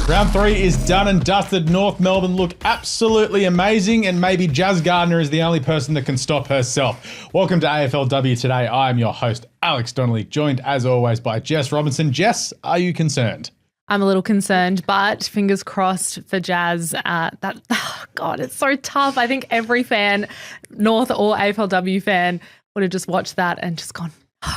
Round 3 is done and dusted. North Melbourne look absolutely amazing, and maybe Jazz Gardner is the only person that can stop herself. Welcome to AFLW Today. I am your host, Alex Donnelly, joined as always by Jess Robinson. Jess, are you concerned? I'm a little concerned, but fingers crossed for Jazz. God, it's so tough. I think every fan, North or AFLW fan, would have just watched that and just gone, no.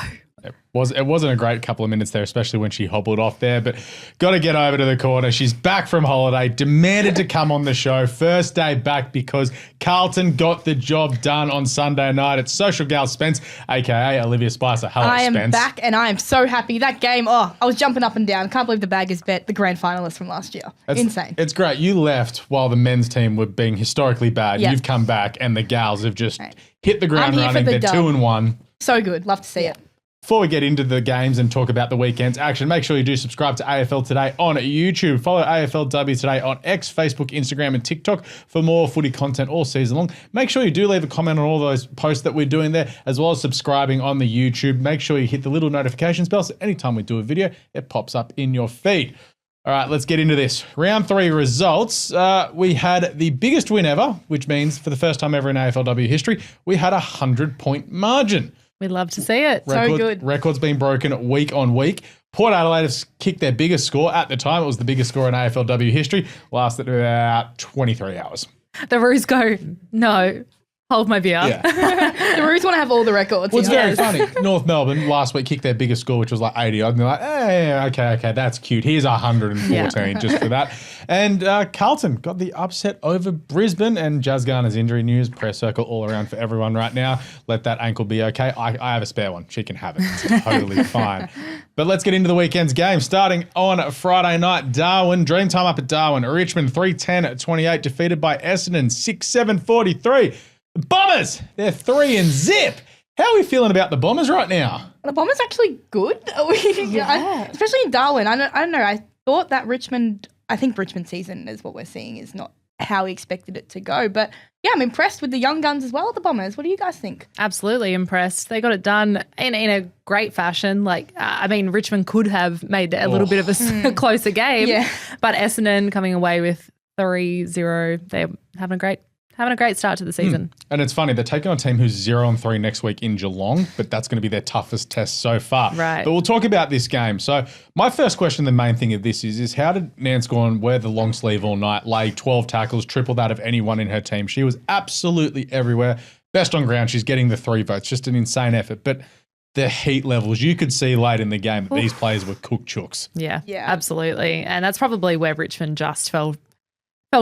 It wasn't a great couple of minutes there, especially when she hobbled off there, but got to get over to the corner. She's back from holiday, demanded to come on the show. First day back because Carlton got the job done on Sunday night. It's Social Gal Spence, a.k.a. Olivia Spicer. Hello, Spence. I am back and I am so happy. That game, I was jumping up and down. Can't believe the Baggers bet the grand finalists from last year. Insane. It's great. You left while the men's team were being historically bad. Yep. You've come back and the gals have just hit the ground running. They're dub. 2-1. So good. Love to see it. Before we get into the games and talk about the weekend's action, make sure you do subscribe to AFL Today on YouTube. Follow AFLW Today on X, Facebook, Instagram, and TikTok for more footy content all season long. Make sure you do leave a comment on all those posts that we're doing there, as well as subscribing on the YouTube. Make sure you hit the little notifications bell so anytime we do a video, it pops up in your feed. All right, let's get into this. Round 3 results. We had the biggest win ever, which means for the first time ever in AFLW history, we had a 100-point margin. We'd love to see it. So good. Records been broken week on week. Port Adelaide has kicked their biggest score. At the time, it was the biggest score in AFLW history. Lasted about 23 hours. The Roos go, no, hold my beer. Yeah. The Roos want to have all the records. Well, it's very funny. North Melbourne last week kicked their biggest score, which was like 80 odd. And they're like, hey, okay, that's cute. Here's 114 just for that. And Carlton got the upset over Brisbane, and Jazz Garner's injury news, press circle all around for everyone right now. Let that ankle be okay. I have a spare one. She can have it. It's totally fine. But let's get into the weekend's game. Starting on Friday night, Darwin, Dreamtime up at Darwin. Richmond 3-10-28, defeated by Essendon 6-7-43. The Bombers, they're 3-0. How are we feeling about the Bombers right now? The Bombers actually good. Especially in Darwin. I don't know. I thought that I think Richmond season is what we're seeing is not how we expected it to go. But yeah, I'm impressed with the young guns as well, the Bombers. What do you guys think? Absolutely impressed. They got it done in a great fashion. Richmond could have made a little bit of a closer game, but Essendon coming away with 3-0. They're having a great start to the season. And it's funny, they're taking on a team who's 0-3 next week in Geelong, but that's going to be their toughest test so far. Right. But we'll talk about this game. So my first question, the main thing of this is how did Nance Gawn wear the long sleeve all night, lay 12 tackles, triple that of anyone in her team? She was absolutely everywhere. Best on ground, she's getting the 3 votes. Just an insane effort. But the heat levels, you could see late in the game that these players were cooked chooks. Yeah, absolutely. And that's probably where Richmond just fell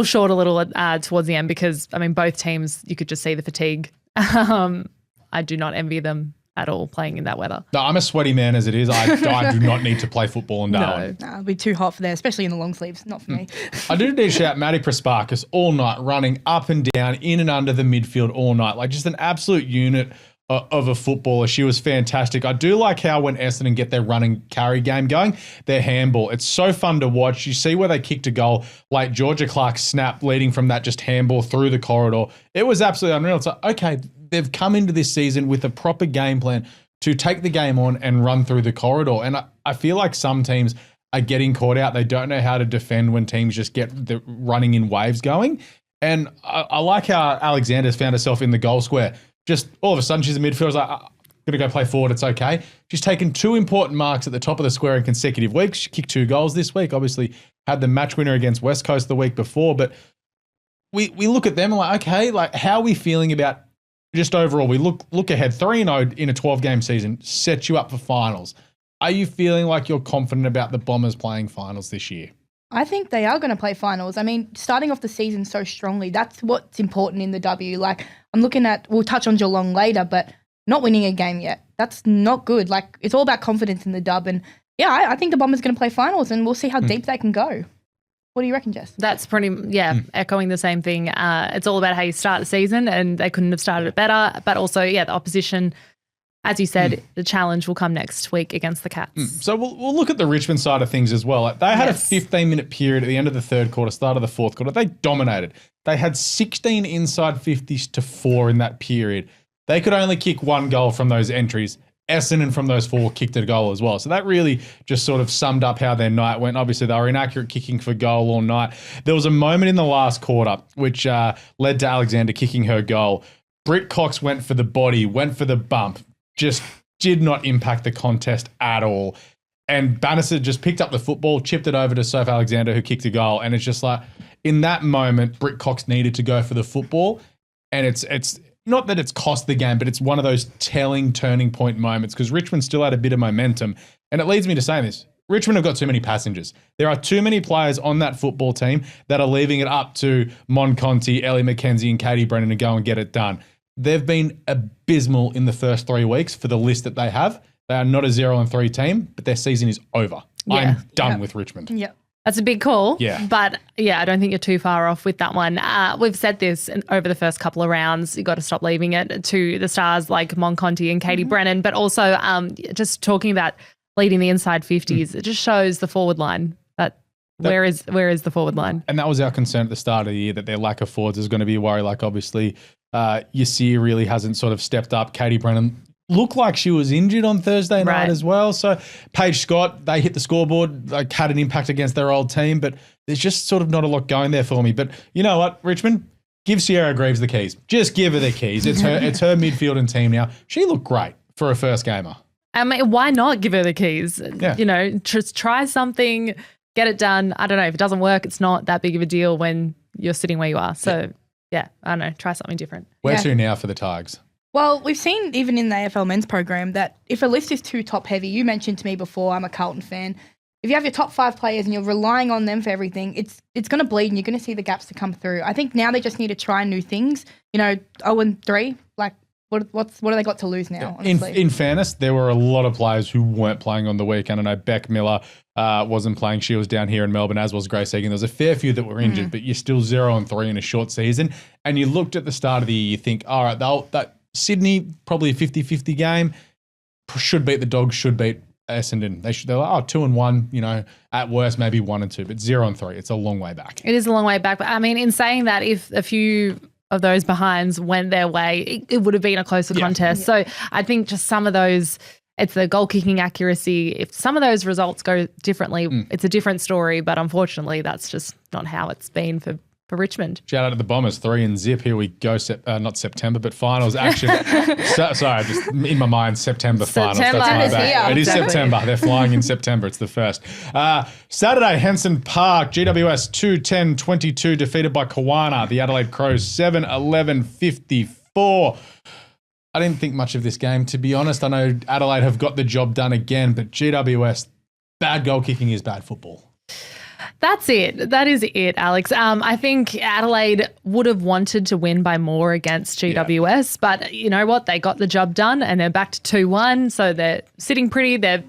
short a little towards the end because, both teams, you could just see the fatigue. I do not envy them at all playing in that weather. No, I'm a sweaty man as it is. I do not need to play football in Darwin. No, it'll be too hot for there, especially in the long sleeves. Not for me. I do need to shout Maddie Prasparkas all night, running up and down, in and under the midfield all night. Like just an absolute unit of a footballer. She was fantastic. I do like how when Essendon get their running carry game going, their handball, it's so fun to watch. You see where they kicked a goal, like Georgia Clark's snap leading from that just handball through the corridor. It was absolutely unreal. It's like, okay, they've come into this season with a proper game plan to take the game on and run through the corridor. And I feel like some teams are getting caught out. They don't know how to defend when teams just get the running in waves going. And I like how Alexander's found herself in the goal square. Just all of a sudden, she's a midfielder. Like, I'm going to go play forward. It's okay. She's taken 2 important marks at the top of the square in consecutive weeks. She kicked 2 goals this week. Obviously, had the match winner against West Coast the week before. But we look at them and like, okay, like how are we feeling about just overall? We look ahead. 3-0 in a 12-game season sets you up for finals. Are you feeling like you're confident about the Bombers playing finals this year? I think they are going to play finals. Starting off the season so strongly, that's what's important in the W. Like, I'm looking at, we'll touch on Geelong later, but not winning a game yet. That's not good. Like, it's all about confidence in the dub. And yeah, I think the Bombers are going to play finals and we'll see how deep they can go. What do you reckon, Jess? That's echoing the same thing. It's all about how you start the season and they couldn't have started it better. But also, the opposition, as you said, the challenge will come next week against the Cats. So we'll look at the Richmond side of things as well. Like they had a 15-minute period at the end of the third quarter, start of the fourth quarter. They dominated. They had 16 inside 50s to 4 in that period. They could only kick 1 goal from those entries. Essendon from those 4 kicked a goal as well. So that really just sort of summed up how their night went. Obviously, they were inaccurate kicking for goal all night. There was a moment in the last quarter which led to Alexander kicking her goal. Britt Cox went for the body, went for the bump, just did not impact the contest at all. And Bannister just picked up the football, chipped it over to Soph Alexander, who kicked a goal. And it's just like, in that moment, Britt Cox needed to go for the football. And it's not that it's cost the game, but it's one of those telling turning point moments because Richmond still had a bit of momentum. And it leads me to saying this. Richmond have got too many passengers. There are too many players on that football team that are leaving it up to Mon Conti, Ellie McKenzie and Katie Brennan to go and get it done. They've been abysmal in the first 3 weeks for the list that they have. They are not a 0-3 team, but their season is over. Yeah. I'm done with Richmond. Yep. That's a big call. Yeah. But yeah, I don't think you're too far off with that one. We've said this over the first couple of rounds. You've got to stop leaving it to the stars like Mon Conti and Katie Brennan. But also just talking about leading the inside 50s, it just shows the forward line. Where is the forward line? And that was our concern at the start of the year, that their lack of forwards is going to be a worry. Like obviously, Yasir really hasn't sort of stepped up. Katie Brennan looked like she was injured on Thursday night as well. So Paige Scott, they hit the scoreboard, like had an impact against their old team, but there's just sort of not a lot going there for me. But you know what, Richmond, give Sierra Greaves the keys. Just give her the keys. It's her midfield and team now. She looked great for a first gamer. I mean, why not give her the keys? Yeah. You know, just try something, get it done. I don't know. If it doesn't work, it's not that big of a deal when you're sitting where you are. So yeah, I don't know. Try something different. Where to now for the Tigers? Well, we've seen even in the AFL men's program that if a list is too top heavy, you mentioned to me before, I'm a Carlton fan. If you have your top 5 players and you're relying on them for everything, it's going to bleed and you're going to see the gaps to come through. I think now they just need to try new things. 0-3, like what do they got to lose now? Honestly? In fairness, there were a lot of players who weren't playing on the weekend. I know Beck Miller wasn't playing. She was down here in Melbourne, as was Grace Egan. There was a fair few that were injured, but you're still 0-3 in a short season. And you looked at the start of the year, you think, all right, that Sydney, probably a 50-50 game, should beat the Dogs, should beat Essendon. They're like, 2-1, at worst, maybe 1-2, but 0-3. It's a long way back. It is a long way back. But I mean, in saying that, if a few of those behinds went their way, it would have been a closer contest. So I think just some of those, it's the goal kicking accuracy. If some of those results go differently, it's a different story. But unfortunately, that's just not how it's been for Richmond. Shout out to the Bombers, 3-0. Here we go. Not September, but finals action. Sorry, just in my mind, September finals. That's my bad. It is September. They're flying in September. It's the first. Saturday, Henson Park, GWS 2-10-22, defeated by Kawana. The Adelaide Crows 7-11-54. I didn't think much of this game, to be honest. I know Adelaide have got the job done again, but GWS, bad goal kicking is bad football. That's it. That is it, Alex. I think Adelaide would have wanted to win by more against GWS, but you know what? They got the job done and they're back to 2-1. So they're sitting pretty. They're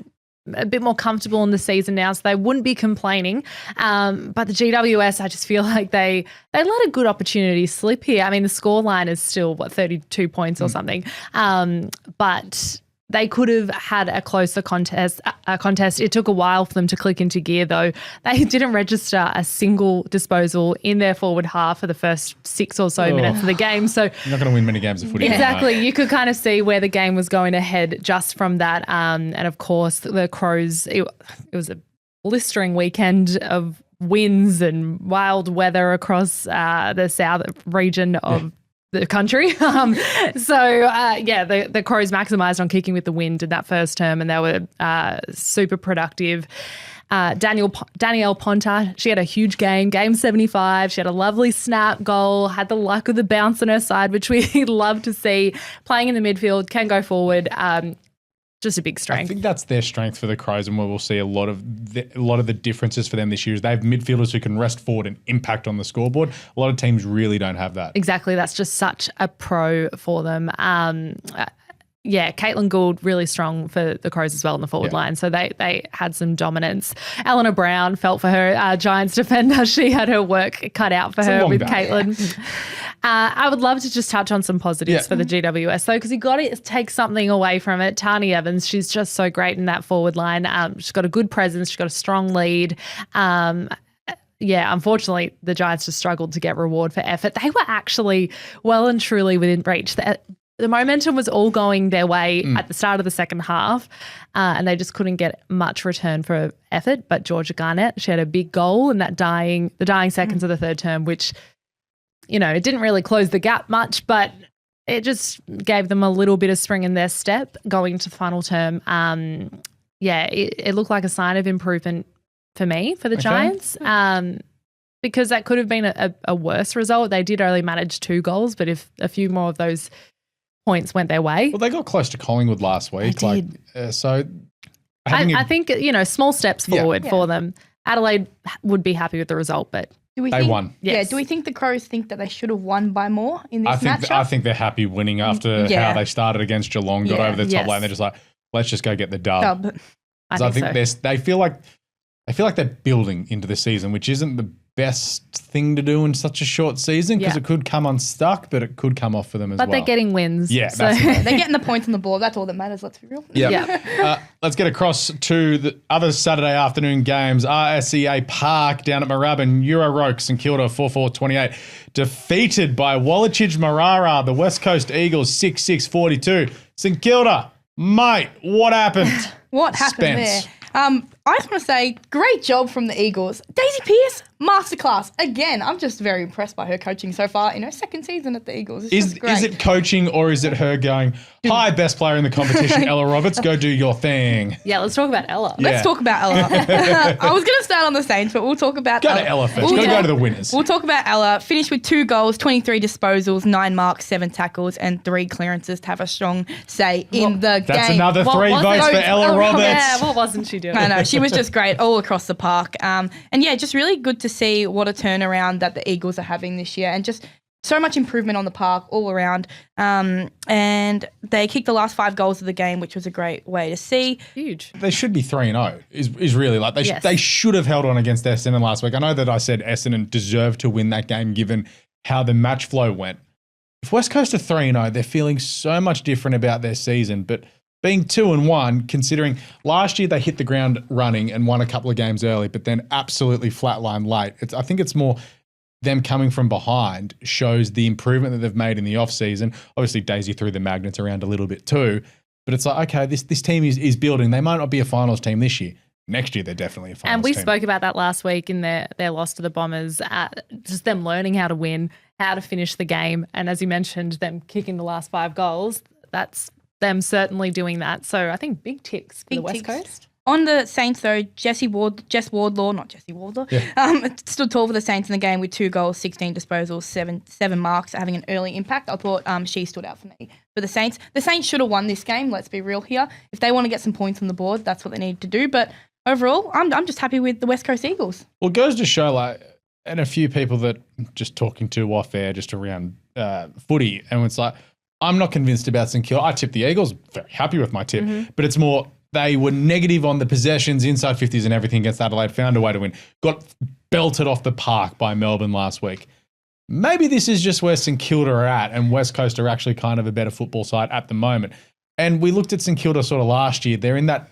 a bit more comfortable in the season now, so they wouldn't be complaining. But the GWS, I just feel like they let a good opportunity slip here. I mean, the scoreline is still, 32 points or something. But they could have had a closer contest. It took a while for them to click into gear, though. They didn't register a single disposal in their forward half for the first 6 or so minutes of the game. So you're not going to win many games of footy. Exactly. You could kind of see where the game was going ahead just from that. And of course, the Crows, it was a blistering weekend of winds and wild weather across the south region of the country. The Crows maximised on kicking with the wind in that first term, and they were super productive. Danielle Ponta, she had a huge game 75. She had a lovely snap goal, had the luck of the bounce on her side, which we love to see. Playing in the midfield, can go forward. Just a big strength. I think that's their strength for the Crows, and we'll see a lot of the differences for them this year is they have midfielders who can rest forward and impact on the scoreboard. A lot of teams really don't have that. Exactly. That's just such a pro for them. Caitlin Gould really strong for the Crows as well in the forward line. So they had some dominance. Eleanor Brown felt for her Giants defender. She had her work cut out for her with Caitlin. I would love to just touch on some positives for the GWS though, because you got to take something away from it. Tani Evans, she's just so great in that forward line. She's got a good presence. She's got a strong lead. Unfortunately, the Giants just struggled to get reward for effort. They were actually well and truly within reach. the momentum was all going their way at the start of the second half, and they just couldn't get much return for effort. But Georgia Garnett, she had a big goal in the dying seconds of the third term, which, it didn't really close the gap much, but it just gave them a little bit of spring in their step going into the final term. It looked like a sign of improvement for me, for the Giants, because that could have been a worse result. They did only manage 2 goals, but if a few more of those points went their way. Well, they got close to Collingwood last week. They did. I think, small steps forward for them. Adelaide would be happy with the result, but they won. Yes. Yeah. Do we think the Crows think that they should have won by more in this matchup? I think they're happy winning after how they started against Geelong, got over the top lane. They're just like, let's just go get the dub. I think they feel like they're building into the season, which isn't the best thing to do in such a short season because it could come unstuck, but it could come off for them as well. But they're getting wins. Yeah, so. They're getting the points on the board. That's all that matters, let's be real. Yeah. Let's get across to the other Saturday afternoon games. RSEA Park down at Moorabbin, Euro Rokes and Kilda 4-4-28. Defeated by Wallachich Marara, the West Coast Eagles 6-6-42. St Kilda, mate, what happened? What happened Spence. there? I just want to say, great job from the Eagles. Daisy Pearce, masterclass. Again, I'm just very impressed by her coaching so far in her second season at the Eagles. It's great. Is it coaching or is it her going, hi, best player in the competition, Ella Roberts, go do your thing? Yeah, let's talk about Ella. Let's talk about Ella. I was going to start on the Saints, but we'll talk about Ella. Go to Ella first. Go to the winners. We'll talk about Ella. Finished with 2 goals, 23 disposals, 9 marks, 7 tackles, and 3 clearances to have a strong say in the game. That's another 3 votes for Ella Roberts. Yeah, what wasn't she doing? I know. She was just great all across the park. And just really good to see what a turnaround that the Eagles are having this year, and just so much improvement on the park all around. And they kicked the last 5 goals of the game, which was a great way to see. Huge. They should be 3-0 is really like they should have held on against Essendon last week. I know that I said Essendon deserved to win that game given how the match flow went. If West Coast are 3-0, they're feeling so much different about their season, but being 2-1, considering last year they hit the ground running and won a couple of games early, but then absolutely flatlined late. I think it's more them coming from behind shows the improvement that they've made in the off-season. Obviously, Daisy threw the magnets around a little bit too, but it's like, okay, this team is building. They might not be a finals team this year. Next year, they're definitely a finals team. And we spoke about that last week in their loss to the Bombers, just them learning how to win, how to finish the game. And as you mentioned, them kicking the last 5 goals, that's them certainly doing that. So I think big ticks for the West Coast. On the Saints, though, Jess Wardlaw, stood tall for the Saints in the game with 2 goals, 16 disposals, 7 marks, having an early impact. I thought she stood out for me. For the Saints should have won this game, let's be real here. If they want to get some points on the board, that's what they need to do. But overall, I'm just happy with the West Coast Eagles. Well, it goes to show, and a few people that just talking to off air just around footy, and it's like, I'm not convinced about St Kilda. I tipped the Eagles, very happy with my tip, but it's more they were negative on the possessions, inside 50s and everything against Adelaide, found a way to win. Got belted off the park by Melbourne last week. Maybe this is just where St Kilda are at, and West Coast are actually kind of a better football side at the moment. And we looked at St Kilda sort of last year. They're in that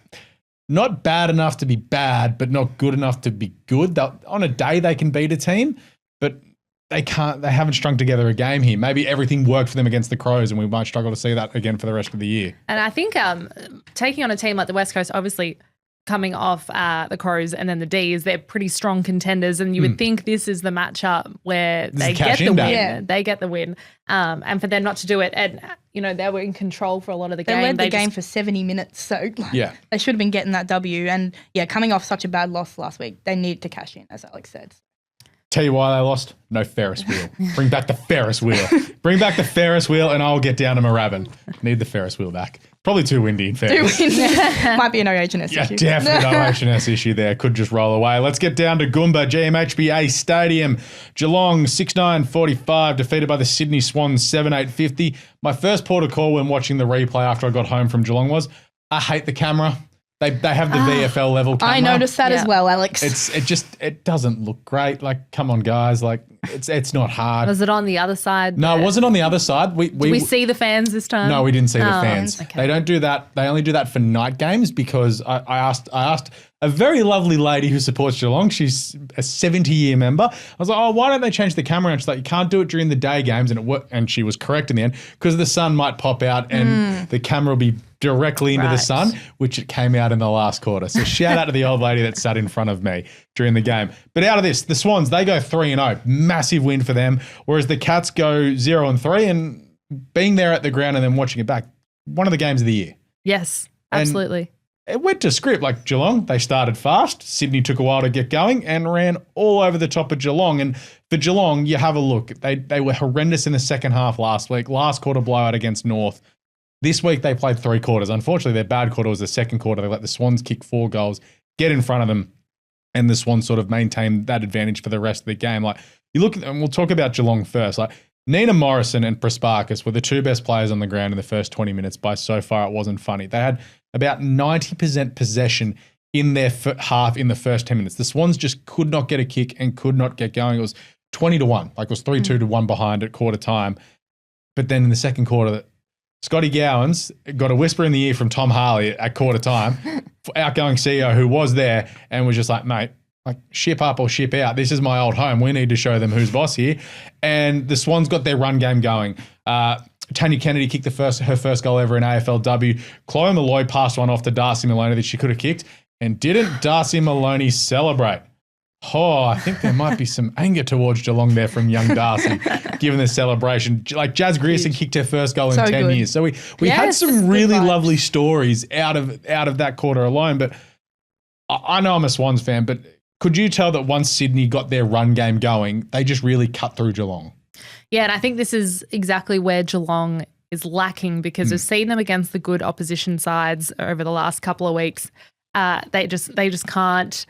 not bad enough to be bad, but not good enough to be good. On a day, they can beat a team, but they haven't strung together a game here. Maybe everything worked for them against the Crows, and we might struggle to see that again for the rest of the year. And I think taking on a team like the West Coast, obviously coming off the Crows and then the D's, they're pretty strong contenders, and you would think this is the matchup where they get the win. Yeah. They get the win. And for them not to do it, and they were in control for a lot of the game. They led the game for 70 minutes, so they should have been getting that W. And coming off such a bad loss last week, they need to cash in, as Alex said. Tell you why they lost? No Ferris wheel. Bring back the Ferris wheel. Bring back the Ferris wheel and I'll get down to Moorabbin. Need the Ferris wheel back. Probably too windy in fairness. Might be an OHS issue. Yeah, definitely an OHS issue there. Could just roll away. Let's get down to Goomba, GMHBA Stadium. Geelong 6-9-45, defeated by the Sydney Swans 7-8-50. My first port of call when watching the replay after I got home from Geelong was, I hate the camera. They have the VFL level camera. I noticed that as well, Alex. It doesn't look great. Like, come on, guys. Like, it's not hard. Was it on the other side? No, it wasn't on the other side. Did we see the fans this time? No, we didn't see the fans. Okay. They don't do that. They only do that for night games because I asked a very lovely lady who supports Geelong. She's a 70-year member. I was like, oh, why don't they change the camera? And she's like, you can't do it during the day games. And it worked. And she was correct in the end because the sun might pop out and the camera will be directly into the sun, which it came out in the last quarter. So shout out to the old lady that sat in front of me during the game. But out of this, the Swans, they go 3-0. Massive win for them. Whereas the Cats go 0-3. And being there at the ground and then watching it back, one of the games of the year. Yes, absolutely. And it went to script. Like Geelong, they started fast. Sydney took a while to get going and ran all over the top of Geelong. And for Geelong, you have a look. They were horrendous in the second half last week. Last quarter blowout against North. This week they played 3 quarters. Unfortunately, their bad quarter was the second quarter. They let the Swans kick 4 goals, get in front of them, and the Swans sort of maintained that advantage for the rest of the game. Like you look at, and we'll talk about Geelong first. Like Nina Morrison and Prasparkas were the 2 best players on the ground in the first 20 minutes. By so far, it wasn't funny. They had about 90% possession in their half in the first 10 minutes. The Swans just could not get a kick and could not get going. It was 20-1, like it was 3-2 to 1 behind at quarter time. But then in the second quarter, Scotty Gowans got a whisper in the ear from Tom Harley at quarter time, outgoing CEO who was there and was just like, mate, like ship up or ship out. This is my old home. We need to show them who's boss here. And the Swans got their run game going. Tanya Kennedy kicked her first goal ever in AFLW. Chloe Malloy passed one off to Darcy Maloney that she could have kicked. And didn't Darcy Maloney celebrate? Oh, I think there might be some anger towards Geelong there from young Darcy, given the celebration. Like Jazz Grierson kicked her first goal in 10 years. So we had some really lovely stories out of that quarter alone. But I know I'm a Swans fan, but could you tell that once Sydney got their run game going, they just really cut through Geelong? Yeah, and I think this is exactly where Geelong is lacking because we've seen them against the good opposition sides over the last couple of weeks. They just can't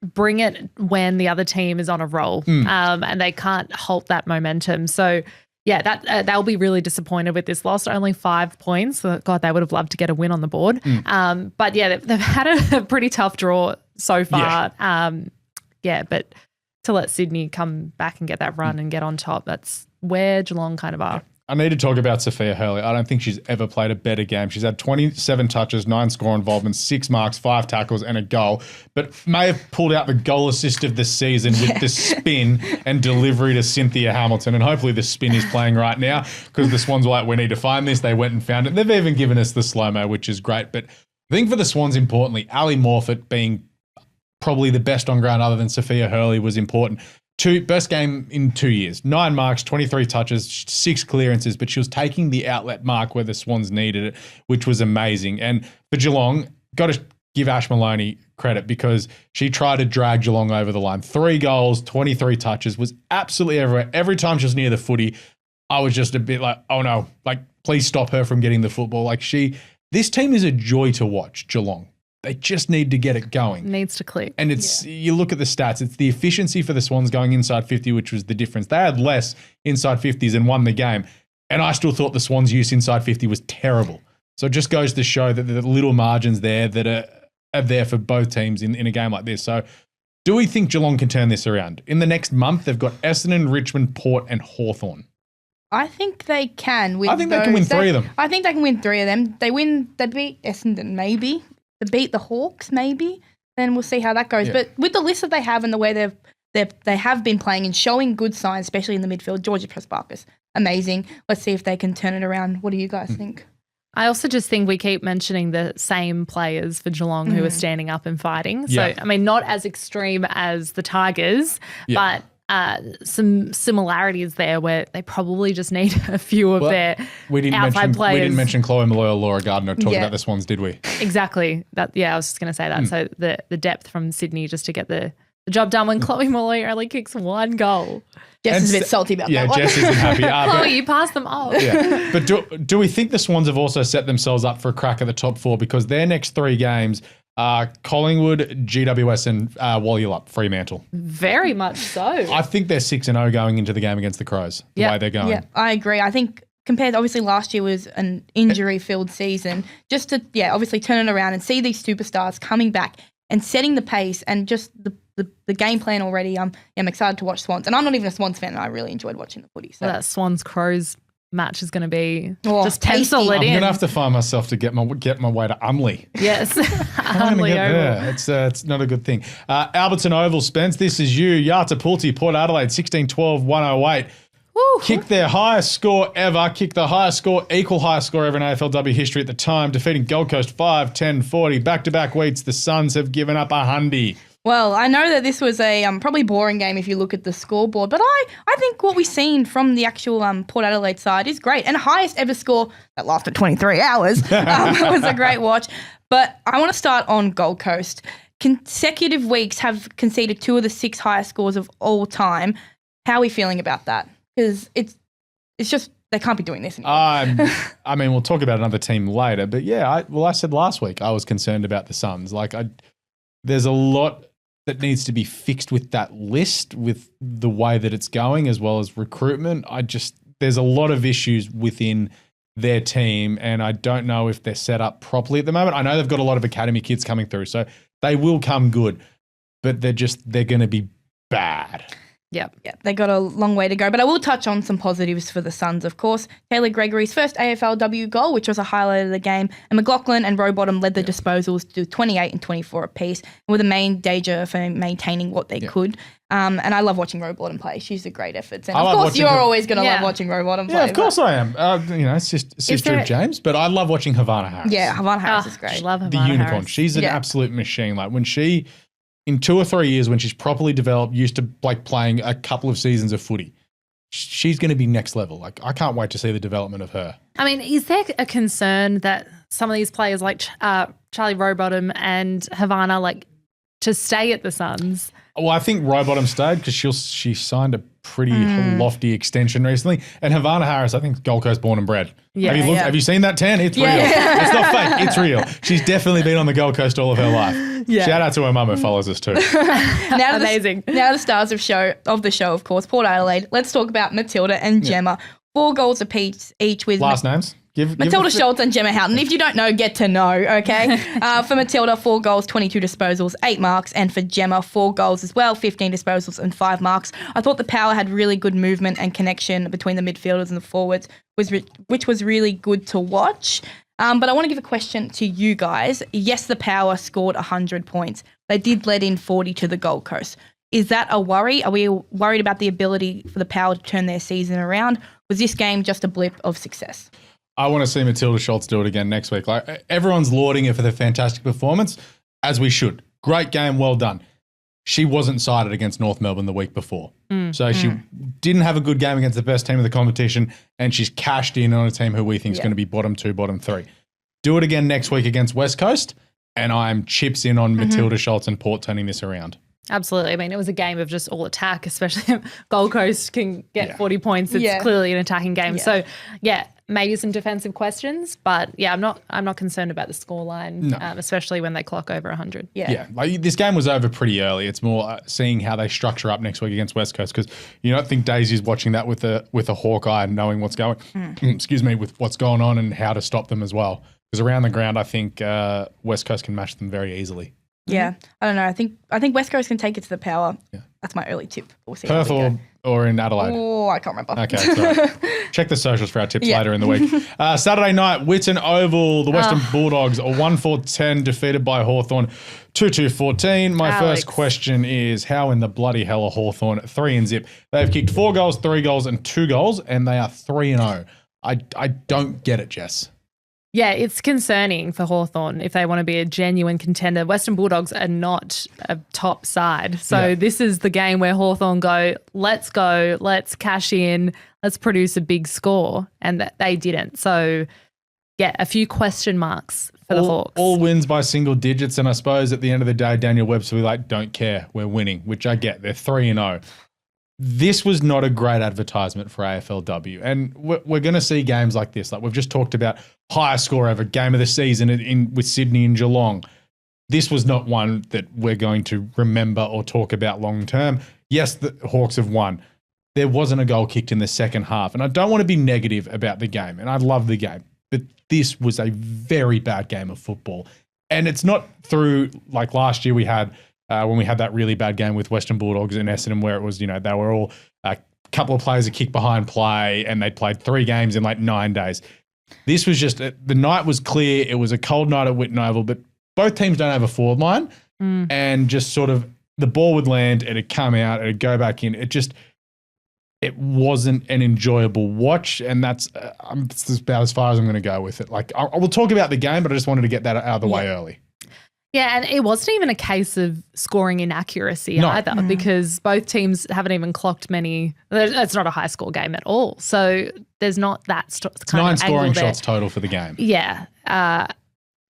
bring it when the other team is on a roll, and they can't halt that momentum. So, yeah, they'll be really disappointed with this loss. Only 5 points. So, God, they would have loved to get a win on the board. But, yeah, they've had a pretty tough draw so far. But to let Sydney come back and get that run and get on top, that's where Geelong kind of are. I need to talk about Sophia Hurley. I don't think she's ever played a better game. She's had 27 touches, 9 score involvements, 6 marks, 5 tackles, and a goal, but may have pulled out the goal assist of the season with the spin and delivery to Cynthia Hamilton. And hopefully the spin is playing right now because the Swans were like, we need to find this. They went and found it. They've even given us the slow-mo, which is great. But I think for the Swans, importantly, Ali Morfitt being probably the best on ground other than Sophia Hurley was important. Best game in 2 years, 9 marks, 23 touches, 6 clearances, but she was taking the outlet mark where the Swans needed it, which was amazing. And for Geelong, got to give Ash Maloney credit because she tried to drag Geelong over the line. 3 goals, 23 touches, was absolutely everywhere. Every time she was near the footy, I was just a bit like, oh no, like please stop her from getting the football. Like this team is a joy to watch, Geelong. They just need to get it going. Needs to click. And you look at the stats, it's the efficiency for the Swans going inside 50, which was the difference. They had less inside 50s and won the game. And I still thought the Swans' use inside 50 was terrible. So it just goes to show that the little margins there that are there for both teams in a game like this. So do we think Geelong can turn this around? In the next month, they've got Essendon, Richmond, Port and Hawthorn. I think they can win. I think they can win 3 of them. I think they can win 3 of them. They beat Essendon, maybe. They beat the Hawks, maybe. Then we'll see how that goes. Yeah. But with the list that they have and the way they have been playing and showing good signs, especially in the midfield, Georgia Prasparkas, amazing. Let's see if they can turn it around. What do you guys think? I also just think we keep mentioning the same players for Geelong who are standing up and fighting. So, I mean, not as extreme as the Tigers, but some similarities there where they probably just need a few of their outside players. We didn't mention Chloe Malloy or Laura Gardner talking about the Swans, did we? Exactly. I was just going to say that. So the depth from Sydney just to get the job done when Chloe Malloy only kicks 1 goal. Jess is a bit salty about that one. Yeah, Jess isn't happy. Chloe, you passed them off. Yeah. But do we think the Swans have also set themselves up for a crack at the top 4 because their next 3 games Collingwood, GWS and Wallyup, Fremantle. Very much so. I think they're 6-0 going into the game against the Crows, the way they're going. Yeah, I agree. I think compared, obviously last year was an injury-filled season. Just to, obviously turn it around and see these superstars coming back and setting the pace and just the game plan already. I'm excited to watch Swans. And I'm not even a Swans fan and I really enjoyed watching the footy. So. That Swans-Crows match is going to be. Oh, Just pencil tasty. it I'm in. going to have to find myself to get my way to Umley. Yes. I'm going to Unley get Oval. there. It's not a good thing. Alberton Oval, Spence, this is you. Yartapuulti, Port Adelaide, 16-12-108. Woo. Kicked their highest score ever, equal highest score ever in AFLW history at the time, defeating Gold Coast 5-10-40. Back-to-back weeks, the Suns have given up a hundy. Well, I know that this was a probably boring game if you look at the scoreboard, but I think what we've seen from the actual Port Adelaide side is great. And highest ever score that lasted 23 hours. It was a great watch. But I want to start on Gold Coast. Consecutive weeks have conceded 2 of the 6 highest scores of all time. How are we feeling about that? Because it's just they can't be doing this anymore. I mean, we'll talk about another team later, but yeah, I said last week I was concerned about the Suns. There's a lot that needs to be fixed with that list, with the way that it's going, as well as recruitment. There's a lot of issues within their team, and I don't know if they're set up properly at the moment. I know they've got a lot of academy kids coming through, so they will come good, but they're going to be bad. Yep. Yeah, they got a long way to go. But I will touch on some positives for the Suns, of course. Taylor Gregory's first AFLW goal, which was a highlight of the game. And McLaughlin and Rowbottom led the disposals to 28 and 24 apiece, with a main danger for maintaining what they could. And I love watching Rowbottom play. She's a great effort. And of course, you're always going to love watching Rowbottom play. Yeah, of course I am. It's just sister of James, but I love watching Havana Harris. Yeah, Havana Harris is great. I love The Havana unicorn. Harris. She's an absolute machine. Like when she... In 2 or 3 years, when she's properly developed, used to playing a couple of seasons of footy, she's going to be next level. Like I can't wait to see the development of her. I mean, is there a concern that some of these players like Charlie Rowbottom and Havana to stay at the Suns? Well, I think Rowbottom stayed because she signed a pretty lofty extension recently, and Havana Harris, I think, Gold Coast born and bred. Yeah, Have you seen that tan? It's real. It's not fake. It's real. She's definitely been on the Gold Coast all of her life. Yeah. Shout out to her mum who follows us too. Amazing. Now the stars of the show, of course, Port Adelaide. Let's talk about Matilda and Gemma. 4 goals apiece each with Last names. Matilda Schultz and Gemma Houghton. If you don't know, get to know, okay? For Matilda, 4 goals, 22 disposals, 8 marks. And for Gemma, 4 goals as well, 15 disposals and 5 marks. I thought the Power had really good movement and connection between the midfielders and the forwards, which was really good to watch. But I want to give a question to you guys. Yes, the Power scored 100 points. They did let in 40 to the Gold Coast. Is that a worry? Are we worried about the ability for the Power to turn their season around? Was this game just a blip of success? I want to see Matilda Schultz do it again next week. Everyone's lauding her for their fantastic performance, as we should. Great game, well done. She wasn't sided against North Melbourne the week before. So she didn't have a good game against the best team of the competition, and she's cashed in on a team who we think is going to be bottom 2, bottom 3. Do it again next week against West Coast, and I'm chips in on Matilda Schultz and Port turning this around. Absolutely. I mean, it was a game of just all attack, especially Gold Coast can get 40 points. It's clearly an attacking game. So, maybe some defensive questions, but I'm not concerned about the scoreline, especially when they clock over 100. Yeah. This game was over pretty early. It's more seeing how they structure up next week against West Coast, because you don't think Daisy's watching that with a hawk eye and knowing what's going with what's going on and how to stop them as well. Because around the ground, I think West Coast can match them very easily. Yeah, I don't know. I think West Coast can take it to the Power. Yeah. That's my early tip. We'll see. Perth or in Adelaide? Oh, I can't remember. Okay, sorry. Check the socials for our tips later in the week. Saturday night, Whitten Oval, the Western Bulldogs, a 1-4-10 defeated by Hawthorn, 2-2-14. My first question is, how in the bloody hell are Hawthorn 3-0? They've kicked 4 goals, 3 goals, and 2 goals, and they are 3-0. I don't get it, Jess. Yeah, it's concerning for Hawthorn if they want to be a genuine contender. Western Bulldogs are not a top side. So this is the game where Hawthorn go, let's cash in, let's produce a big score. And that they didn't. So, a few question marks for the Hawks. All wins by single digits. And I suppose at the end of the day, Daniel Webster will be like, don't care, we're winning, which I get. They're 3-0. This was not a great advertisement for AFLW. And we're going to see games like this. Like we've just talked about, highest score ever, game of the season with Sydney and Geelong. This was not one that we're going to remember or talk about long term. Yes, the Hawks have won. There wasn't a goal kicked in the second half. And I don't want to be negative about the game. And I love the game. But this was a very bad game of football. And it's not through, like last year we had, when we had that really bad game with Western Bulldogs and Essendon, where it was, they were all couple of players a kick behind play, and they'd played 3 games in like 9 days. This was just the night was clear. It was a cold night at Whitten Oval, but both teams don't have a forward line, and just sort of the ball would land, it'd come out, it'd go back in. It wasn't an enjoyable watch, and that's about as far as I'm going to go with it. Like, I will talk about the game, but I just wanted to get that out of the way early. Yeah, and it wasn't even a case of scoring inaccuracy either, because both teams haven't even clocked many. It's not a high score game at all. So there's not that kind 9 of scoring angle shots total for the game. Yeah,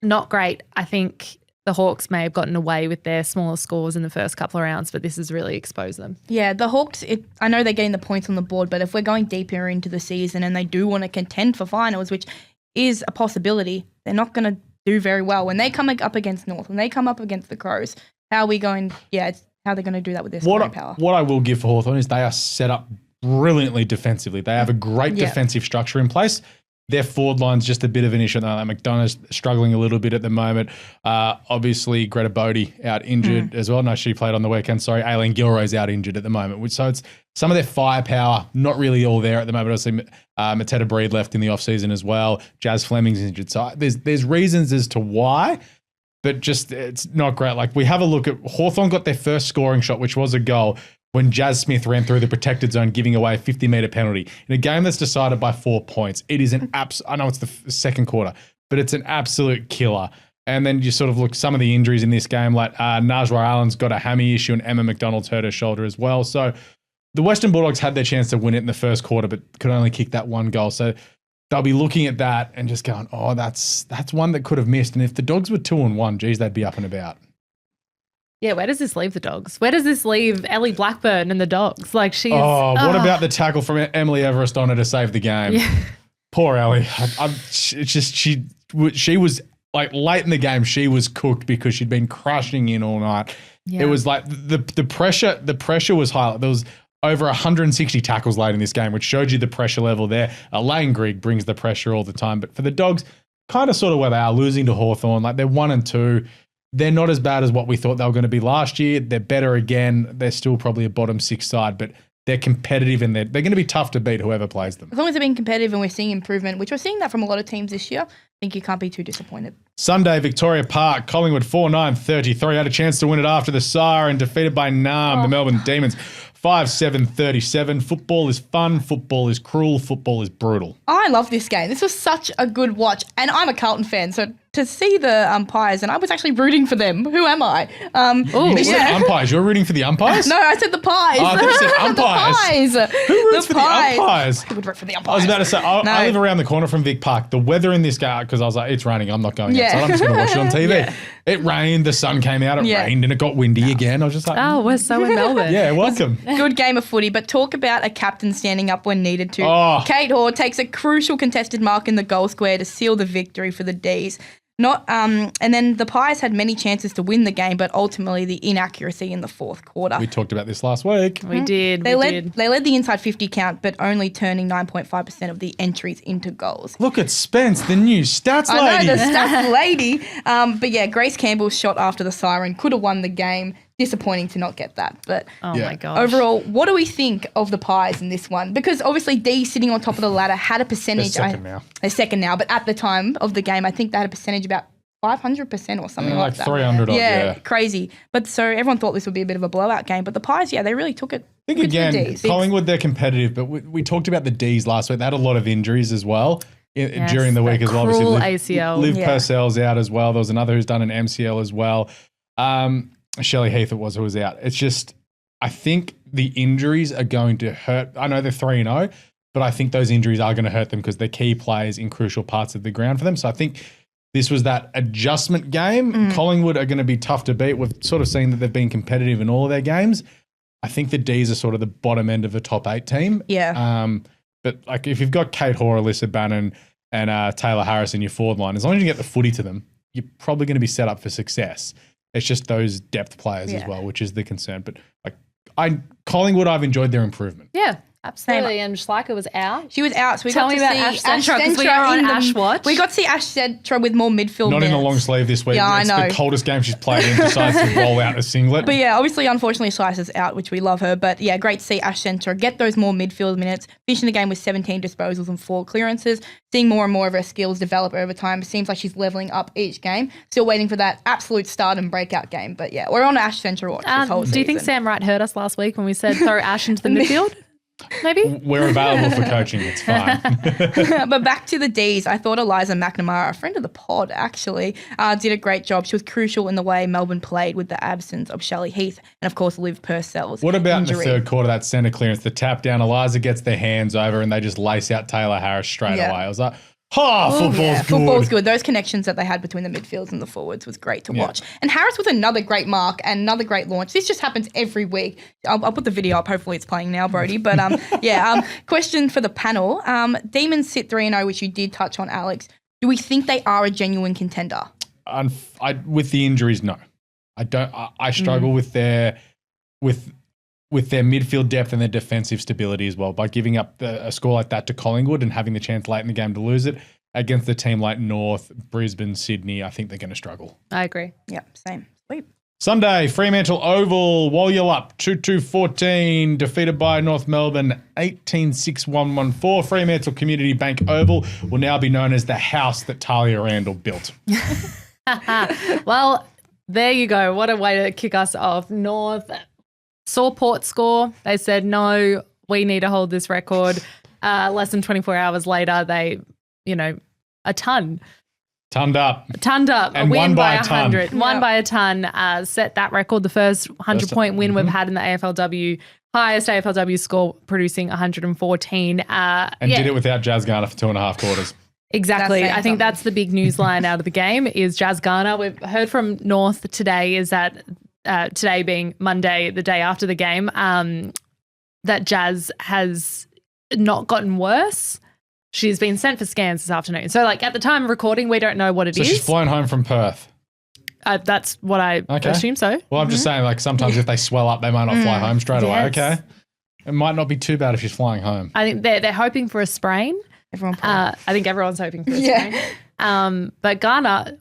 not great. I think the Hawks may have gotten away with their smaller scores in the first couple of rounds, but this has really exposed them. Yeah, the Hawks, I know they're getting the points on the board, but if we're going deeper into the season and they do want to contend for finals, which is a possibility, they're not going to do very well. When they come up against North, when they come up against the Crows, how are we going, how are they going to do that with their scoring power? What I will give for Hawthorn is they are set up brilliantly defensively. They have a great defensive structure in place. Their forward line's just a bit of an issue. McDonough's struggling a little bit at the moment. Obviously, Greta Bodie out injured as well. No, she played on the weekend. Sorry, Aileen Gilroy's out injured at the moment. So it's some of their firepower not really all there at the moment. Obviously, Mateta Breed left in the offseason as well. Jazz Fleming's injured. So there's reasons as to why, but just it's not great. Like, we have a look at Hawthorn got their first scoring shot, which was a goal, when Jazz Smith ran through the protected zone, giving away a 50-metre penalty. In a game that's decided by 4 points, it is I know it's the second quarter, but it's an absolute killer. And then you sort of look some of the injuries in this game, like Najwa Allen's got a hammy issue and Emma McDonald's hurt her shoulder as well. So the Western Bulldogs had their chance to win it in the first quarter, but could only kick that 1 goal. So they'll be looking at that and just going, oh, that's one that could have missed. And if the Dogs were 2-1, geez, they'd be up and about. Yeah, where does this leave the Dogs? Where does this leave Ellie Blackburn and the Dogs? Like, she's... what about the tackle from Emily Everest on her to save the game? Yeah. Poor Ellie. It's just she was, like, late in the game, she was cooked because she'd been crushing in all night. Yeah. It was like the pressure was high. There was over 160 tackles late in this game, which showed you the pressure level there. Lane Grigg brings the pressure all the time. But for the Dogs, kind of sort of where they are, losing to Hawthorn, like they're 1-2. They're not as bad as what we thought they were going to be last year. They're better again. They're still probably a bottom 6 side, but they're competitive and they're going to be tough to beat whoever plays them. As long as they're being competitive and we're seeing improvement, which we're seeing that from a lot of teams this year, I think you can't be too disappointed. Sunday, Victoria Park, Collingwood 4-9-33. Had a chance to win it after the siren, defeated by Nam, the Melbourne Demons. 5-7-37. Football is fun. Football is cruel. Football is brutal. I love this game. This was such a good watch. And I'm a Carlton fan, so to see the umpires, and I was actually rooting for them. Who am I? You said umpires. You're rooting for the umpires? No, I said the pies. Oh, I thought you said umpires. The pies. Who roots for the umpires? Who would root for the umpires? I was about to say, I live around the corner from Vic Park. The weather in this game, because I was like, it's raining. I'm not going outside. I'm just going to watch it on TV. Yeah. It rained. The sun came out. It rained and it got windy again. I was just like, we're so in Melbourne. Yeah, welcome. Good game of footy, but talk about a captain standing up when needed to. Kate Hoare takes a crucial contested mark in the goal square to seal the victory for the D's. And then the Pies had many chances to win the game, but ultimately the inaccuracy in the fourth quarter. We talked about this last week. We did. They led the inside 50 count, but only turning 9.5% of the entries into goals. Look at Spence, the new stats lady. I know, the stats lady. But yeah, Grace Campbell's shot after the siren could have won the game. Disappointing to not get that. But my gosh. Overall, what do we think of the Pies in this one? Because obviously D sitting on top of the ladder had a percentage. They're second now. But at the time of the game, I think they had a percentage about 500% or something like that. 300 yeah, crazy. But so everyone thought this would be a bit of a blowout game. But the Pies, they really took it. I think again, Collingwood, they're competitive. But we talked about the Ds last week. They had a lot of injuries as well during the week as well. Obviously, ACL. Liv Purcell's out as well. There was another who's done an MCL as well. Shelley Heath who was out. It's just, I think the injuries are going to hurt. I know they're 3-0, but I think those injuries are going to hurt them because they're key players in crucial parts of the ground for them. So I think this was that adjustment game. Collingwood are going to be tough to beat. We've sort of seen that they've been competitive in all of their games. I think the Ds are sort of the bottom end of a top 8 team. Yeah. But like if you've got Kate Hoare, Alyssa Bannon, and Taylor Harris in your forward line, as long as you get the footy to them, you're probably going to be set up for success. It's just those depth players as well, which is the concern. But Collingwood, I've enjoyed their improvement. Yeah, Absolutely, and Schleicher was out. She was out, so we Tell got me to about see Ash Centra, 'cause we were on Ash Watch. We got to see Ash Centra with more midfield Not minutes. in a long sleeve this week. Yeah, it's I know. the coldest game she's played in. Decides to roll out a singlet. But yeah, obviously, unfortunately, Schleicher's out, which we love her. But yeah, great to see Ash Centra get those more midfield minutes, finishing the game with 17 disposals and 4 clearances, seeing more and more of her skills develop over time. It seems like she's leveling up each game. Still waiting for that absolute start and breakout game. But yeah, we're on Ash Centra watch this whole season. Do you think Sam Wright heard us last week when we said throw Ash into the midfield? Maybe? We're available for coaching. It's fine. But back to the Ds, I thought Eliza McNamara, a friend of the pod actually, did a great job. She was crucial in the way Melbourne played with the absence of Shelley Heath and, of course, Liv Purcell's What about injury. in the third quarter, that centre clearance, the tap down, Eliza gets their hands over and they just lace out Taylor Harris straight away. I was like, football's good. Those connections that they had between the midfields and the forwards was great to watch. And Harris with another great mark and another great launch. This just happens every week. I'll put the video up. Hopefully it's playing now, Brody. But question for the panel. Demons sit 3-0, which you did touch on, Alex. Do we think they are a genuine contender? With the injuries, no. I don't. I struggle with their midfield depth and their defensive stability as well. By giving up a score like that to Collingwood and having the chance late in the game to lose it against a team like North, Brisbane, Sydney, I think they're going to struggle. I agree. Yeah, same. Sweet. Sunday, Fremantle Oval, Walyalup, 2-2-14, defeated by North Melbourne, 18-6-1-1-4. Fremantle Community Bank Oval will now be known as the house that Talia Randall built. Well, there you go. What a way to kick us off. North saw Port score. They said, no, we need to hold this record. Less than 24 hours later, they, tunned up, and win by 100, won by a ton, set that record, the first 100-point win we've had in the AFLW, highest AFLW score, producing 114. Did it without Jazz Garner for 2.5 quarters. Exactly. I think that's the big news line out of the game is Jazz Garner. We've heard from North today is that today being Monday, the day after the game, that Jazz has not gotten worse. She's been sent for scans this afternoon. So, at the time of recording, we don't know what it is. So she's flown home from Perth. That's what I assume so. Well, I'm just saying, sometimes if they swell up, they might not fly home straight away. Yes. Okay. It might not be too bad if she's flying home. I think they're hoping for a sprain. I think everyone's hoping for a sprain. But Garner,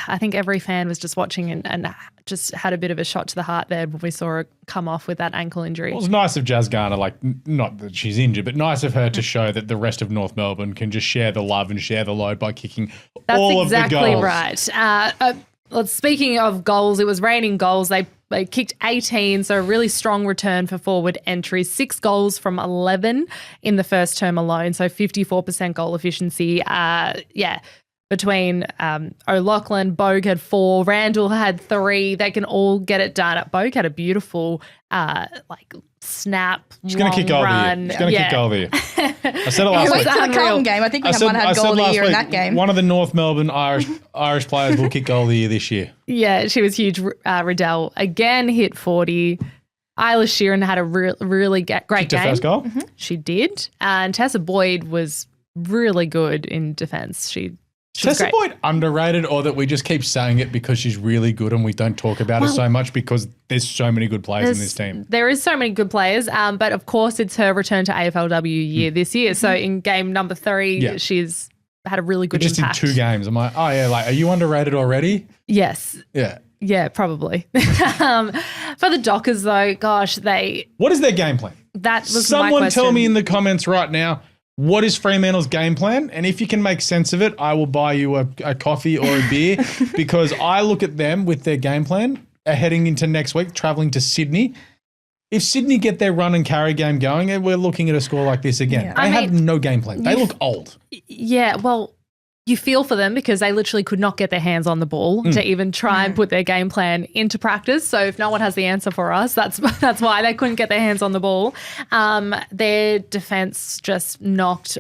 I think every fan was just watching and just had a bit of a shot to the heart there when we saw her come off with that ankle injury. Well, it was nice of Jazz Garner, not that she's injured, but nice of her to show that the rest of North Melbourne can just share the love and share the load by kicking all of the goals. That's exactly right. Speaking of goals, it was raining goals. They kicked 18, so a really strong return for forward entry. 6 goals from 11 in the first term alone, so 54% goal efficiency. Between O'Loughlin, Bogue had 4, Randall had 3. They can all get it done. Bogue had a beautiful snap, She's going to kick goal of the year. She's going to kick goal of the year. I said it last week. Wait till the Carlton game. I think we had goal of the year in that game. One of the North Melbourne Irish players will kick goal of the year this year. Yeah, she was huge. Riddell again hit 40. Isla Sheeran had a really great Kicked game. Her first goal? Mm-hmm. She did. And Tessa Boyd was really good in defence. Tessa Boyd underrated, or that we just keep saying it because she's really good and we don't talk about her so much because there's so many good players in this team? There is so many good players, but of course it's her return to AFLW year this year. So in game number 3, she's had a really good impact. Just in 2 games. I'm like, are you underrated already? Yes. Yeah. Yeah, probably. For the Dockers though, gosh, What is their game plan? That was Someone my question. tell me in the comments right now, what is Fremantle's game plan? And if you can make sense of it, I will buy you a coffee or a beer because I look at them with their game plan heading into next week, travelling to Sydney. If Sydney get their run and carry game going, we're looking at a score like this again. They have no game plan. They look old. Yeah, well, you feel for them because they literally could not get their hands on the ball to even try and put their game plan into practice. So if no one has the answer for us, that's why they couldn't get their hands on the ball. Their defence just knocked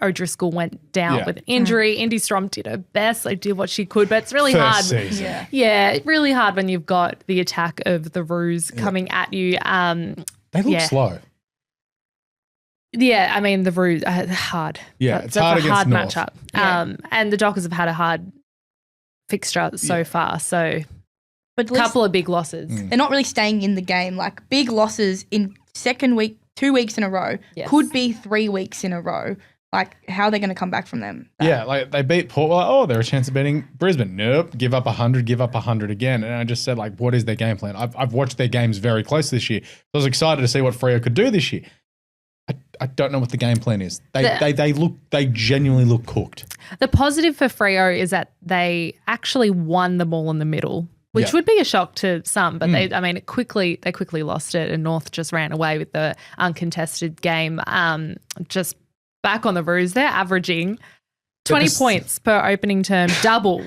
O'Driscoll went down with an injury. Indy Strom did her best. They did what she could, but it's really hard. Season. Yeah, really hard when you've got the attack of the Roos coming at you. They look slow. Yeah, I mean, the Roos are hard. Yeah, it's hard against hard North. matchup. And the Dockers have had a hard fixture so far. So but a couple of big losses. They're not really staying in the game. Big losses in second week 2 weeks in a row. Yes. Could be 3 weeks in a row. Like, how are they going to come back from them? Yeah, like they beat Port. Like, oh, they're a chance of beating Brisbane. Nope, give up 100, give up 100 again. And I just said, like, what is their game plan? I've watched their games very close this year. I was excited to see what Freo could do this year. I don't know what the game plan is. They genuinely look cooked. The positive for Freo is that they actually won the ball in the middle, which would be a shock to some, but they quickly lost it, and North just ran away with the uncontested game. Just back on the Roos, they're averaging 20 points per opening term, double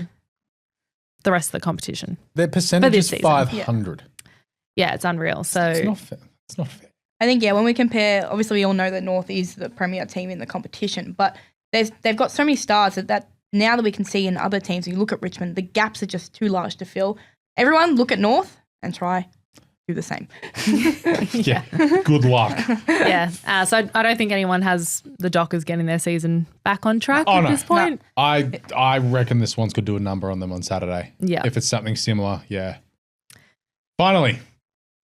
the rest of the competition. Their percentage is 500. Yeah, it's unreal. So it's not fair. It's not fair. I think, when we compare, obviously we all know that North is the premier team in the competition, but they've got so many stars that now that we can see in other teams, when you look at Richmond, the gaps are just too large to fill. Everyone look at North and try do the same. Yeah. Good luck. Yeah. So I don't think anyone has the Dockers getting their season back on track at this point. No. I reckon the Swans could do a number on them on Saturday. Yeah. If it's something similar, yeah. Finally,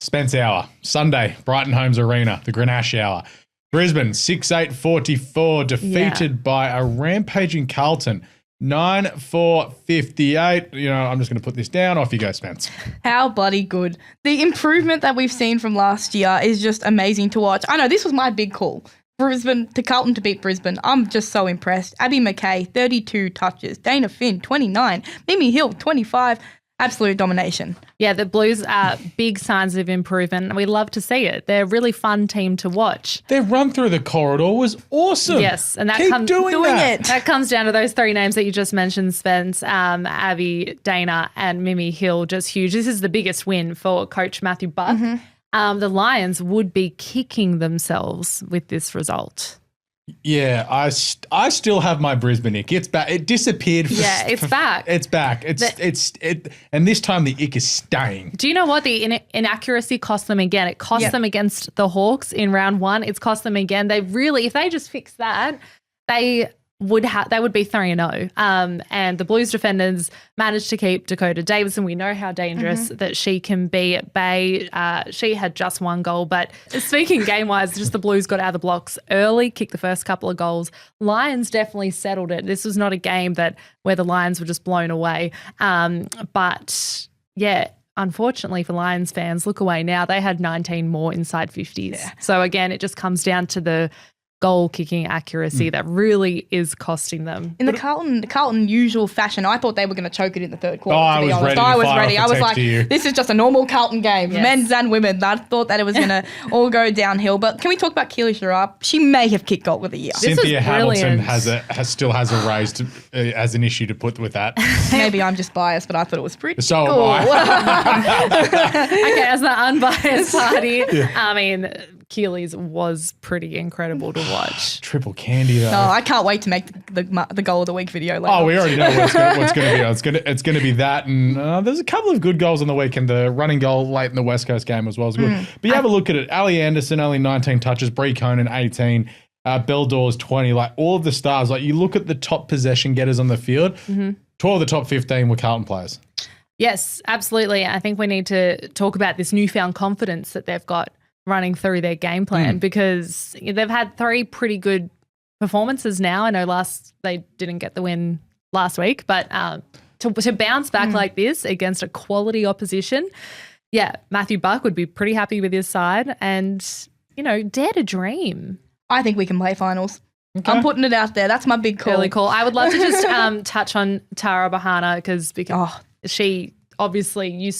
Spence Hour, Sunday, Brighton Homes Arena, the Grenache Hour. Brisbane, 6-8-44, defeated by a rampaging Carlton, 9-4-58. I'm just going to put this down. Off you go, Spence. How bloody good. The improvement that we've seen from last year is just amazing to watch. I know this was my big call. Carlton to beat Brisbane. I'm just so impressed. Abby McKay, 32 touches. Dana Finn, 29. Mimi Hill, 25. Absolute domination. Yeah, the Blues are big signs of improvement, and we love to see it. They're a really fun team to watch. Their run through the corridor was awesome. Yes, and Keep doing it. That comes down to those three names that you just mentioned, Spence, Abby, Dana, and Mimi Hill, just huge. This is the biggest win for Coach Matthew Buck. Mm-hmm. The Lions would be kicking themselves with this result. Yeah, I still have my Brisbane ick. It's back. It disappeared. It's back. It's back. And this time the ick is staying. Do you know what the inaccuracy cost them again? It cost them against the Hawks in round one. It's cost them again. They really, if they just fix that, they would be 3-0. And the Blues defenders managed to keep Dakota Davidson. We know how dangerous that she can be at bay. She had just one goal, but speaking game-wise, just the Blues got out of the blocks early, kicked the first couple of goals. Lions definitely settled it. This was not a game where the Lions were just blown away. But yeah, unfortunately for Lions fans, look away now. They had 19 more inside 50s. Yeah. So again, it just comes down to the goal kicking accuracy that really is costing them. In the Carlton usual fashion, I thought they were going to choke it in the third quarter, to be honest. I was ready. I was like, this is just a normal Carlton game, men's and women. I thought that it was going to all go downhill. But can we talk about Keely Sharap? She may have kicked goal of the year. Cynthia Hamilton still has a raise as an issue to put with that. Maybe I'm just biased, but I thought it was pretty so cool. Am I. Okay, as the unbiased party, I mean, Keely's was pretty incredible to watch. Triple candy though. No, I can't wait to make the goal of the week video later. Oh, we already know what's going to be. It's going to be that, and there's a couple of good goals on the weekend. The running goal late in the West Coast game as well was good. But you have a look at it. Ali Anderson only 19 touches, Bree Conan 18, Belle Dawes 20. Like all of the stars. Like you look at the top possession getters on the field. 12 of the top 15 were Carlton players. Yes, absolutely. I think we need to talk about this newfound confidence that they've got running through their game plan because they've had 3 pretty good performances now. I know they didn't get the win last week, but to bounce back like this against a quality opposition, Matthew Buck would be pretty happy with his side and, dare to dream. I think we can play finals. Okay. I'm putting it out there. That's my big call. Really cool. I would love to just touch on Tara Bahana because she obviously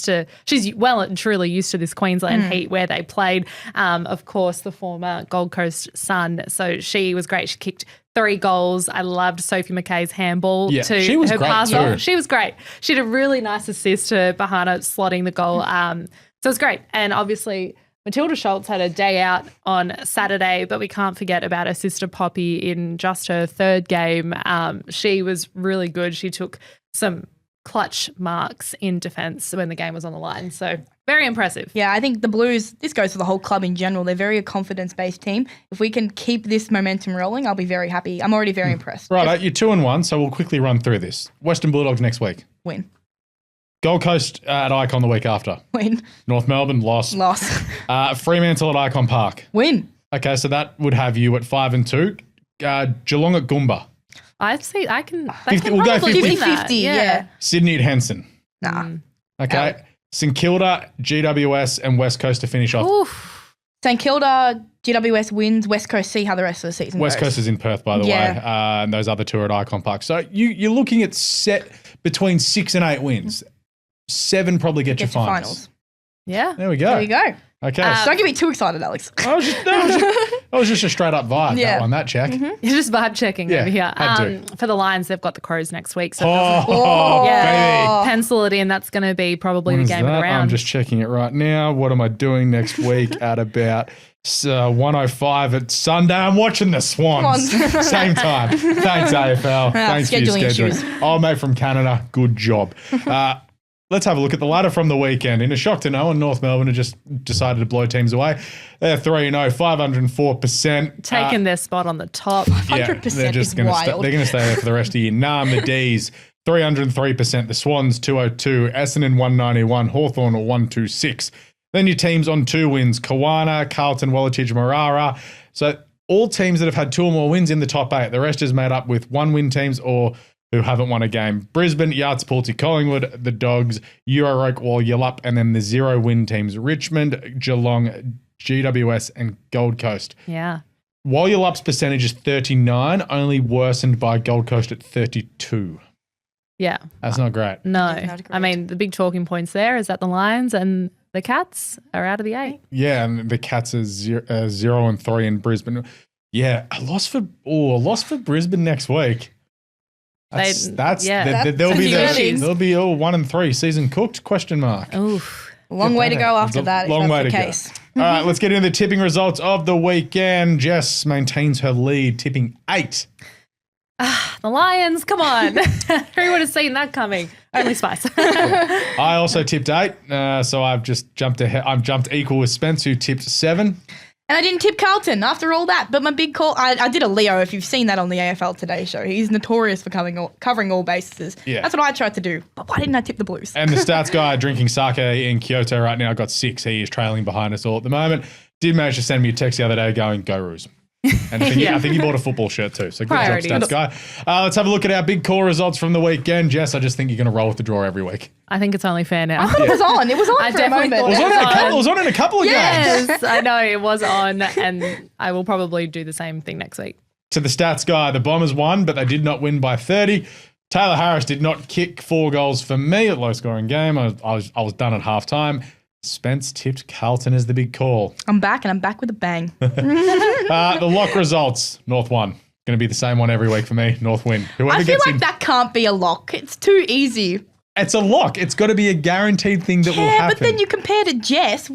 she's well and truly used to this Queensland heat where they played, of course, the former Gold Coast Sun. So she was great. She kicked 3 goals. I loved Sophie McKay's handball to she was her great pass too. off. She was great. She had a really nice assist to Bahana slotting the goal. So it's great. And obviously Matilda Schultz had a day out on Saturday, but we can't forget about her sister Poppy in just her 3rd game. She was really good. She took some clutch marks in defence when the game was on the line. So very impressive. Yeah, I think the Blues, this goes for the whole club in general. They're very a confidence-based team. If we can keep this momentum rolling, I'll be very happy. I'm already very impressed. Right, you're 2-1, so we'll quickly run through this. Western Bulldogs next week. Win. Gold Coast at Icon the week after. Win. North Melbourne, loss. Loss. Fremantle at Icon Park. Win. Okay, so that would have you at 5 and 2. Geelong at Goomba. I see. I can. 50, we'll go 50. 50-50, yeah. Sydney at Henson. Nah. Okay. St Kilda, GWS, and West Coast to finish off. Oof. St Kilda, GWS wins. West Coast, see how the rest of the season West goes. Coast is in Perth, by the way, and those other two are at Icon Park. So you're looking at set between 6 and 8 wins. 7 probably get you finals. Yeah. There we go. There you go. Okay. Don't get me too excited, Alex. That was just a straight up vibe. Yeah. That one, that check. You're just vibe checking over here. had to. For the Lions, they've got the Crows next week. So Baby. pencil it in. That's going to be probably the game of the round. I'm just checking it right now. What am I doing next week at about 1:05 at Sunday? I'm watching the Swans. Same time. Thanks, AFL. Thanks for your scheduling scheduling. issues. Oh, mate from Canada. Good job. Let's have a look at the ladder from the weekend. In a shock to no one, North Melbourne have just decided to blow teams away. They're 3-0, 504%. Taking their spot on the top. 100% they're just is gonna wild. they're going to stay there for the rest of the year. The D's, 303%. The Swans, 202. Essendon, 191. Hawthorn, 126. Then your teams on 2 wins. Kawana, Carlton, Wallatich, Marara. So all teams that have had 2 or more wins in the top 8. The rest is made up with 1-win teams or who haven't won a game. Brisbane, Yartapuulti, Collingwood, the Dogs, Euroke, Yalup, and then the 0-win teams, Richmond, Geelong, GWS, and Gold Coast. Yeah. Yalup's percentage is 39, only worsened by Gold Coast at 32. Yeah. That's not great. No. Not great. I mean, the big talking points there is that the Lions and the Cats are out of the 8. Yeah, and the Cats are 0 and 3 in Brisbane. Yeah, a loss for Brisbane next week. They'll be 1 and 3 season cooked ? Oof. Long way to go after It's a that, long if way that's the to case. go. All right, let's get into the tipping results of the weekend. Jess maintains her lead, tipping 8. The Lions, come on. Who would have seen that coming? Only Spice. I also tipped 8, so I've just jumped ahead. I've jumped equal with Spence, who tipped 7. And I didn't tip Carlton after all that. But my big call, I did a Leo, if you've seen that on the AFL Today Show. He's notorious for covering all bases. Yeah. That's what I tried to do. But why didn't I tip the Blues? And the stats guy drinking sake in Kyoto right now got 6. He is trailing behind us all at the moment. Did manage to send me a text the other day going, go Roos. And I think he bought a football shirt too. So good Priorities. job, stats guy. Let's have a look at our big call results from the weekend. Jess, I just think you're going to roll with the draw every week. I think it's only fair now. I thought it was on. It was on I for a definitely moment. thought It was on in a couple of games. Yes, I know it was on, and I will probably do the same thing next week. To the stats guy, the Bombers won, but they did not win by 30. Taylor Harris did not kick 4 goals for me at low scoring game. I was done at halftime. Spence tipped Carlton as the big call. I'm back, and I'm back with a bang. The lock results, North won. Going to be the same one every week for me. North win. Whoever I feel gets like in, that can't be a lock. It's too easy. it's a lock. It's got to be a guaranteed thing that will Yeah, happen. but then you compare to Jess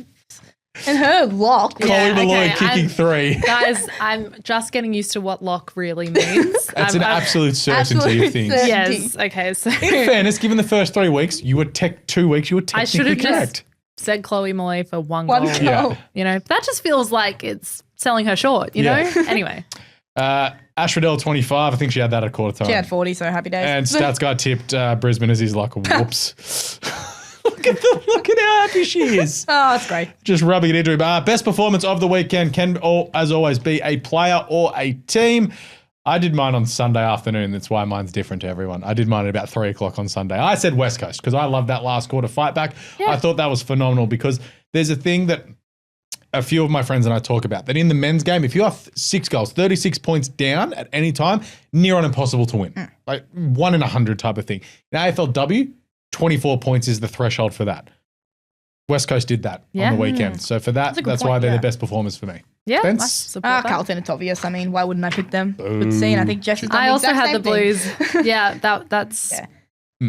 and her lock. Chloe Yeah, Malloy okay, kicking 3. Guys, I'm just getting used to what lock really means. It's an absolute certainty of things. Yes. Okay. So In fairness, given the first 3 weeks, you were 2 weeks, you were I should technically have correct. just said Chloe Malloy for one One goal. goal. Yeah. You know, that just feels like it's selling her short, you Yeah. know? Anyway. Ash Riddell 25. I think she had that at quarter time. She had 40, so happy days. And stats guy tipped Brisbane as he's like, whoops. look at how happy she is. Oh, that's great. Just rubbing it into him. Best performance of the weekend can, as always, be a player or a team. I did mine on Sunday afternoon. That's why mine's different to everyone. I did mine at about 3 o'clock on Sunday. I said West Coast because I loved that last quarter fight back. Yeah. I thought that was phenomenal because there's a thing that a few of my friends and I talk about, that in the men's game, if you are 6 goals, 36 points down at any time, near on impossible to win. Like 1 in 100 type of thing. In AFLW, 24 points is the threshold for that. West Coast did that on the weekend. So for that, a good that's why point, they're yeah. the best performers for me. Yeah. Spence? I support that. Carlton, it's obvious. I mean, why wouldn't I pick them? Good see, and I think Jess has done I the also exact had the same thing. Blues. Yeah, that's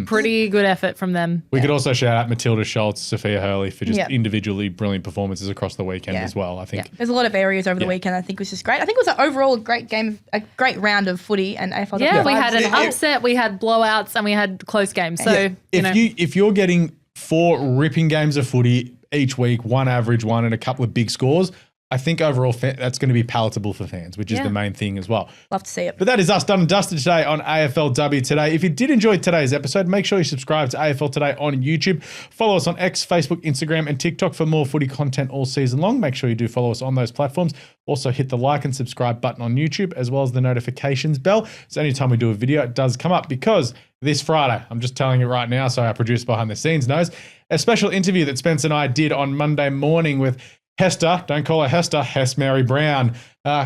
pretty good effort from them. We could also shout out Matilda Schultz, Sophia Hurley for just Yeah. individually brilliant performances across the weekend as well. I think There's a lot of areas over the weekend I think was just great. I think it was overall a great game, a great round of footy and AFLW. Yeah, we vibes. had an upset, we had blowouts, and we had close games. So, if you're getting 4 ripping games of footy each week, 1 average one and a couple of big scores, I think overall that's going to be palatable for fans, which is the main thing as well. Love to see it. But that is us done and dusted today on AFLW Today. If you did enjoy today's episode, make sure you subscribe to AFL Today on YouTube. Follow us on X, Facebook, Instagram, and TikTok for more footy content all season long. Make sure you do follow us on those platforms. Also hit the like and subscribe button on YouTube, as well as the notifications bell. So anytime we do a video, it does come up, because this Friday, I'm just telling you right now, so our producer behind the scenes knows, a special interview that Spence and I did on Monday morning with Hester, don't call her Hester, Hess Mary Brown,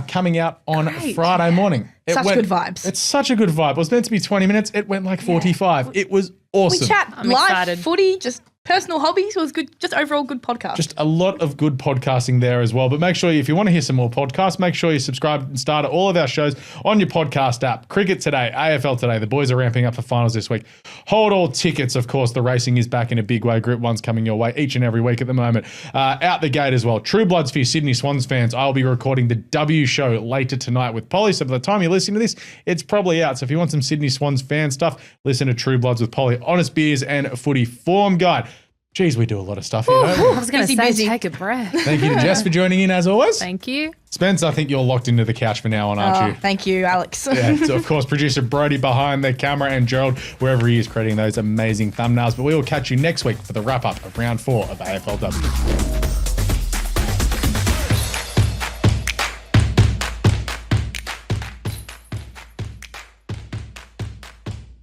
coming out on Friday morning. Good vibes. It's such a good vibe. It was meant to be 20 minutes. It went like 45. It was awesome. We chat I'm live, excited. Footy, just personal hobbies. It was good. Just overall good podcast. Just a lot of good podcasting there as well. But make sure if you want to hear some more podcasts, make sure you subscribe and start all of our shows on your podcast app. Cricket today, AFL today. The boys are ramping up for finals this week. Hold all tickets. Of course, the racing is back in a big way. Group 1's coming your way each and every week at the moment. Out the gate as well. True Bloods for your Sydney Swans fans. I'll be recording the W show later tonight with Polly. So by the time you listen to this, it's probably out. So if you want some Sydney Swans fan stuff, listen to True Bloods with Polly. Honest beers and footy form guide. Geez, we do a lot of stuff here, don't we? I was going to say, busy. take a breath. Thank you to Jess for joining in as always. Thank you. Spence, I think you're locked into the couch for now on, aren't you? Thank you, Alex. Yeah, so of course, producer Brody behind the camera, and Gerald, wherever he is, creating those amazing thumbnails. But we will catch you next week for the wrap-up of round 4 of AFLW.